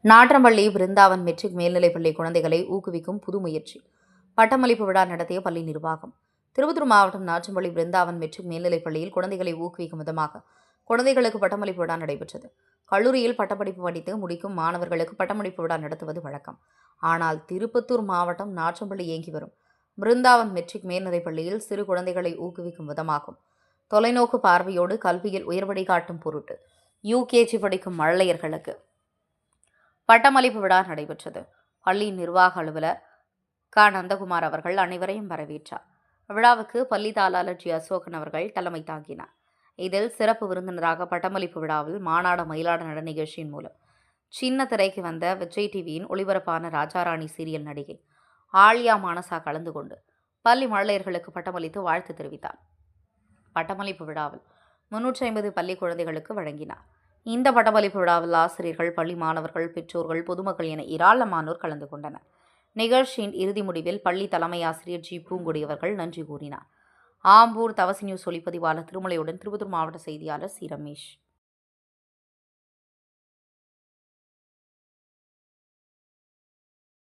Natrampalli Brindavan matric மேல்நிலைப்பள்ளி குழந்தைகளை ஊக்குவிக்கும் புது முயற்சி. பட்டமளிப்பு விழா நடத்திய பள்ளி நிர்வாகம். திருப்பத்தூர் மாவட்டம் நாற்றம்பள்ளி பிருந்தாவன் மெட்ரிக் மேல்நிலைப்பள்ளியில் குழந்தைகளை ஊக்குவிக்கும் விதமாக குழந்தைகளுக்கு பட்டமளிப்பு விழா நடைபெற்றது. கல்லூரியில் பட்டப்படிப்பு படித்து முடிக்கும் மாணவர்களுக்கு பட்டமளிப்பு விழா நடத்துவது வழக்கம். ஆனால் திருப்பத்தூர் மாவட்டம் நாற்றம்பள்ளி இயங்கி வரும் பிருந்தாவன் மெட்ரிக் மேல்நிலைப்பள்ளியில் சிறு குழந்தைகளை ஊக்குவிக்கும் விதமாகும் தொலைநோக்கு பார்வையோடு கல்வியில் உயர்வடை காட்டும் பொருட்டு யூகேஜி படிக்கும் மழலையர்களுக்கு பட்டமளிப்பு விழா நடைபெற்றது. பள்ளி நிர்வாக அலுவலர் நந்தகுமார் அவர்கள் அனைவரையும் வரவேற்றார். விழாவுக்கு பள்ளி தாளாளர் ஜி அசோகன் அவர்கள் தலைமை தாங்கினார். இதில் சிறப்பு விருந்தினராக பட்டமளிப்பு விழாவில் மாநாடு மயிலாட நட நிகழ்ச்சியின் மூலம் சின்ன திரைக்கு வந்த விஜய் டிவியின் ஒளிபரப்பான ராஜாராணி சீரியல் நடிகை ஆலியா மானசா கலந்து கொண்டு பள்ளி மழலையர்களுக்கு பட்டமளித்து வாழ்த்து தெரிவித்தார். பட்டமளிப்பு விழாவில் 350 பள்ளி குழந்தைகளுக்கு வழங்கினார். இந்த பட்டமளிப்பு விழாவில் ஆசிரியர்கள், பள்ளி மாணவர்கள், பெற்றோர்கள், பொதுமக்கள் என ஏராளமானோர் கலந்து கொண்டனர். நிகழ்ச்சியின் இறுதி முடிவில் பள்ளி தலைமை ஆசிரியர் ஜி பூங்குடி அவர்கள் நன்றி கூறினார். ஆம்பூர் தவசி நியூஸ் ஒளிப்பதிவாளர் திருமலையுடன் திருப்பத்தூர் மாவட்ட செய்தியாளர் சி ரமேஷ்.